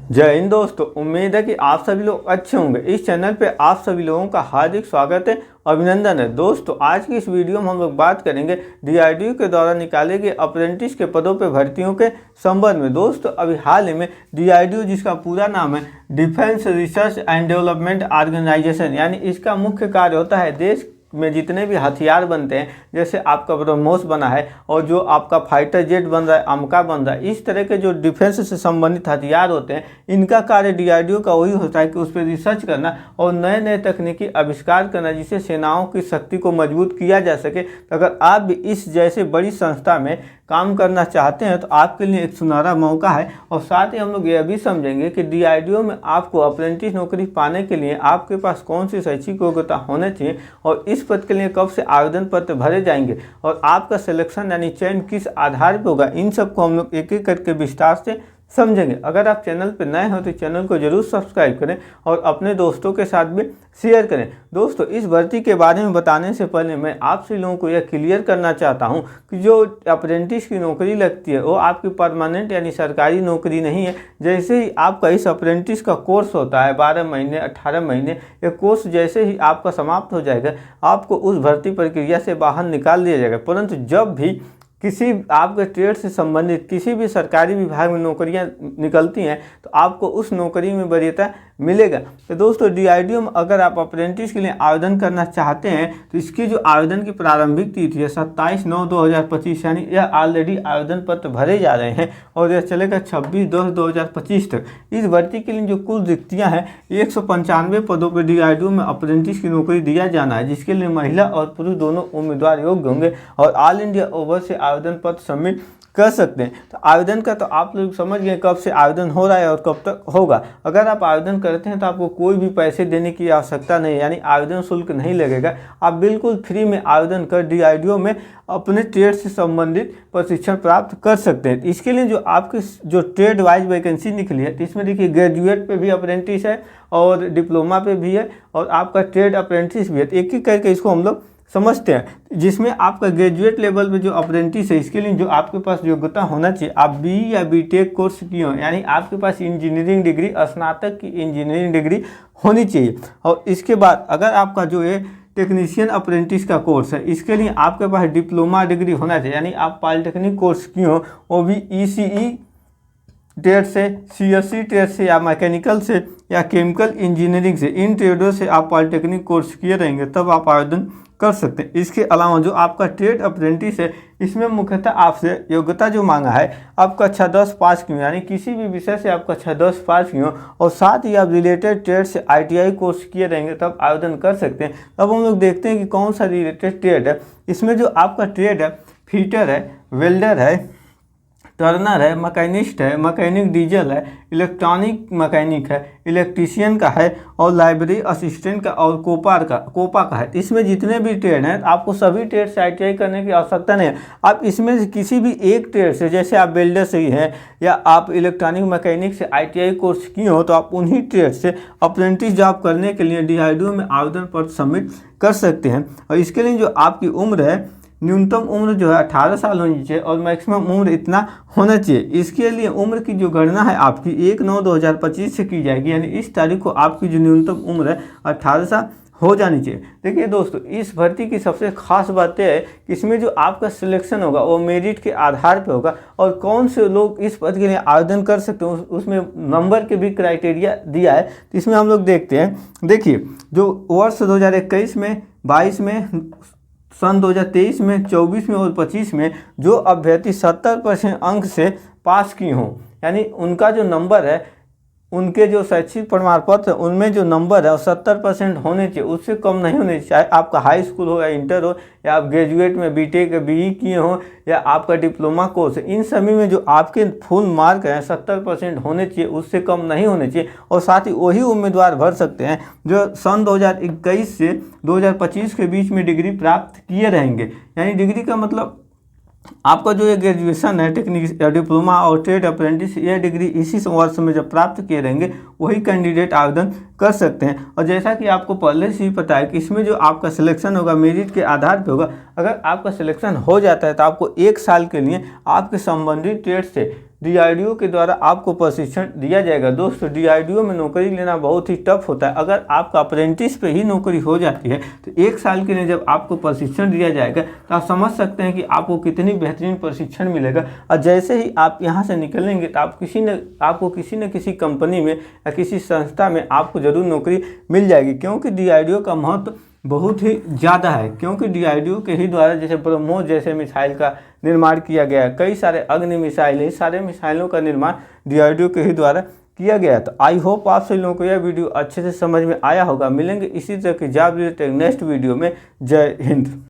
जय हिंद दोस्तों, उम्मीद है कि आप सभी लोग अच्छे होंगे। इस चैनल पे आप सभी लोगों का हार्दिक स्वागत है, अभिनंदन है। दोस्तों आज की इस वीडियो में हम लोग बात करेंगे डीआरडीओ के द्वारा निकाले गए अप्रेंटिस के पदों पे भर्तियों के संबंध में। दोस्तों अभी हाल ही में डीआरडीओ, जिसका पूरा नाम है defence research and development organisation, यानी इसका मुख्य कार्य होता है देश में जितने भी हथियार बनते हैं, जैसे आपका ब्रह्मोस बना है और जो आपका फाइटर जेट बन रहा है, अमका बन रहा है, इस तरह के जो डिफेंस से संबंधित हथियार होते हैं, इनका कार्य डीआरडीओ का वही होता है कि उस पर रिसर्च करना और नए नए तकनीकी आविष्कार करना, जिससे सेनाओं की शक्ति को मजबूत किया जा सके। तो अगर आप भी इस जैसे बड़ी संस्था में काम करना चाहते हैं तो आपके लिए एक सुनहरा मौका है। और साथ ही हम लोग यह भी समझेंगे कि डीआरडीओ में आपको अप्रेंटिस नौकरी पाने के लिए आपके पास कौन सी शैक्षिक योग्यता होनी चाहिए और इस पद के लिए कब से आवेदन पत्र भरे जाएंगे और आपका सिलेक्शन यानी चयन किस आधार पर होगा, इन सबको हम लोग एक एक करके विस्तार से समझेंगे। अगर आप चैनल पर नए हो तो चैनल को जरूर सब्सक्राइब करें और अपने दोस्तों के साथ भी शेयर करें। दोस्तों इस भर्ती के बारे में बताने से पहले मैं आप सभी लोगों को यह क्लियर करना चाहता हूं कि जो अप्रेंटिस की नौकरी लगती है वो आपकी परमानेंट यानी सरकारी नौकरी नहीं है। जैसे ही आपका इस अप्रेंटिस का कोर्स होता है 12 महीने 18 महीने, ये कोर्स जैसे ही आपका समाप्त हो जाएगा आपको उस भर्ती प्रक्रिया से बाहर निकाल दिया जाएगा। परंतु जब भी किसी आपके ट्रेड से संबंधित किसी भी सरकारी विभाग में नौकरियां निकलती हैं तो आपको उस नौकरी में वरीयता मिलेगा। तो दोस्तों डीआरडीओ में अगर आप अप्रेंटिस के लिए आवेदन करना चाहते हैं तो इसकी जो आवेदन की प्रारंभिक तिथि है 27/9/2025, यानी यह ऑलरेडी आवेदन पत्र भरे जा रहे हैं और यह चलेगा 26/10/2025 तक। इस भर्ती के लिए जो कुल रिक्तियाँ हैं 195 पदों पर डीआरडीओ में अप्रेंटिस की नौकरी दिया जाना है, जिसके लिए महिला और पुरुष दोनों उम्मीदवार योग्य होंगे और ऑल इंडिया ओवर से आवेदन पत्र सबमिट कर सकते हैं। तो आवेदन का तो आप लोग समझ गए कब से आवेदन हो रहा है और कब तक होगा। अगर आप आवेदन करते हैं तो आपको कोई भी पैसे देने की आवश्यकता नहीं, यानी आवेदन शुल्क नहीं लगेगा। आप बिल्कुल फ्री में आवेदन कर डीआरडीओ में अपने ट्रेड से संबंधित प्रशिक्षण प्राप्त कर सकते हैं। इसके लिए जो आपकी जो ट्रेड वाइज वैकेंसी निकली है, तो इसमें देखिए ग्रेजुएट पे भी अप्रेंटिस है और डिप्लोमा पे भी है और आपका ट्रेड अप्रेंटिस भी है। एक एक करके इसको हम लोग समझते हैं। जिसमें आपका ग्रेजुएट लेवल पे जो अप्रेंटिस है, इसके लिए जो आपके पास योग्यता होना चाहिए, आप बीई या बीटेक कोर्स किए हो, यानी आपके पास इंजीनियरिंग डिग्री, स्नातक की इंजीनियरिंग डिग्री होनी चाहिए। और इसके बाद अगर आपका जो है टेक्नीशियन अप्रेंटिस का कोर्स है, इसके लिए आपके पास डिप्लोमा डिग्री होना चाहिए, यानी आप पॉलिटेक्निक कोर्स किए हो, वो भी ईसीई ट्रेड से, सीएससी ट्रेड से या मैकेनिकल से या केमिकल इंजीनियरिंग से, इन ट्रेडों से आप पॉलिटेक्निक कोर्स किए रहेंगे तब आप आवेदन कर सकते हैं। इसके अलावा जो आपका ट्रेड अप्रेंटिस है, इसमें मुख्यतः आपसे योग्यता जो मांगा है आप कक्षा 10 पास की हो, यानी किसी भी विषय से आप कक्षा 10 पास की हो और साथ ही आप रिलेटेड ट्रेड से आईटीआई कोर्स किए रहेंगे तब आवेदन कर सकते हैं। अब हम लोग देखते हैं कि कौन सा रिलेटेड ट्रेड है। इसमें जो आपका ट्रेड है फिटर है, वेल्डर है, टर्नर है, मैकेनिस्ट है, मैकेनिक डीजल है, इलेक्ट्रॉनिक मैकेनिक है, इलेक्ट्रीशियन का है और लाइब्रेरी असिस्टेंट का और कोपा का है। इसमें जितने भी ट्रेड हैं आपको सभी ट्रेड से आईटीआई करने की आवश्यकता नहीं है। आप इसमें से किसी भी एक ट्रेड से, जैसे आप वेल्डर से ही हैं या आप इलेक्ट्रॉनिक मैकेनिक से आईटीआई कोर्स किए हो, तो आप उन्हीं ट्रेड से अप्रेंटिस जॉब करने के लिए डीआरडीओ में आवेदन पत्र सबमिट कर सकते हैं। और इसके लिए जो आपकी उम्र है, न्यूनतम उम्र जो है 18 साल होनी चाहिए और मैक्सिमम उम्र इतना होना चाहिए। इसके लिए उम्र की जो गणना है आपकी 1/9/2025 से की जाएगी, यानी इस तारीख को आपकी जो न्यूनतम उम्र है 18 साल हो जानी चाहिए। देखिए दोस्तों इस भर्ती की सबसे खास बात यह है कि इसमें जो आपका सिलेक्शन होगा वो मेरिट के आधार पर होगा और कौन से लोग इस पद के लिए आवेदन कर सकते हैं उसमें नंबर के भी क्राइटेरिया दिया है। तो इसमें हम लोग देखते हैं, देखिए जो वर्ष 2021 में, 22 में, सन 2023 में, 24 में और 25 में जो अभ्यर्थी 70% अंक से पास की हों, यानी उनका जो नंबर है, उनके जो शैक्षिक प्रमाण पत्र उनमें जो नंबर है वो 70% होने चाहिए, उससे कम नहीं होने चाहिए। चाहे आपका हाई स्कूल हो या इंटर हो या आप ग्रेजुएट में बीटेक बीई किए हो या आपका डिप्लोमा कोर्स है, इन सभी में जो आपके फुल मार्क हैं 70% होने चाहिए, उससे कम नहीं होने चाहिए। और साथ ही वही उम्मीदवार भर सकते हैं जो सन 2021 से 2025 के बीच में डिग्री प्राप्त किए रहेंगे। यानी डिग्री का मतलब आपका जो ये ग्रेजुएशन है, टेक्निक डिप्लोमा और ट्रेड अप्रेंटिस, ये डिग्री इसी वर्ष में जब प्राप्त किए रहेंगे वही कैंडिडेट आवेदन कर सकते हैं। और जैसा कि आपको पहले से ही पता है कि इसमें जो आपका सिलेक्शन होगा मेरिट के आधार पे होगा। अगर आपका सिलेक्शन हो जाता है तो आपको 1 साल के लिए आपके संबंधित ट्रेड से DRDO के द्वारा आपको प्रशिक्षण दिया जाएगा। दोस्तों DRDO में नौकरी लेना बहुत ही टफ होता है। अगर आपका अप्रेंटिस पे ही नौकरी हो जाती है तो 1 साल के लिए जब आपको प्रशिक्षण दिया जाएगा तो आप समझ सकते हैं कि आपको कितनी बेहतरीन प्रशिक्षण मिलेगा। और जैसे ही आप यहाँ से निकलेंगे तो आपको किसी न किसी कंपनी में या किसी संस्था में आपको ज़रूर नौकरी मिल जाएगी, क्योंकि DRDO का महत्व बहुत ही ज़्यादा है। क्योंकि DRDO के ही द्वारा जैसे ब्रह्मोस जैसे मिसाइल का निर्माण किया गया है, कई सारे अग्नि मिसाइल, इस सारे मिसाइलों का निर्माण DRDO के ही द्वारा किया गया। तो आई होप आप सभी लोगों को यह वीडियो अच्छे से समझ में आया होगा। मिलेंगे इसी तरह की जॉब रिलेटेड नेक्स्ट वीडियो में। जय हिंद।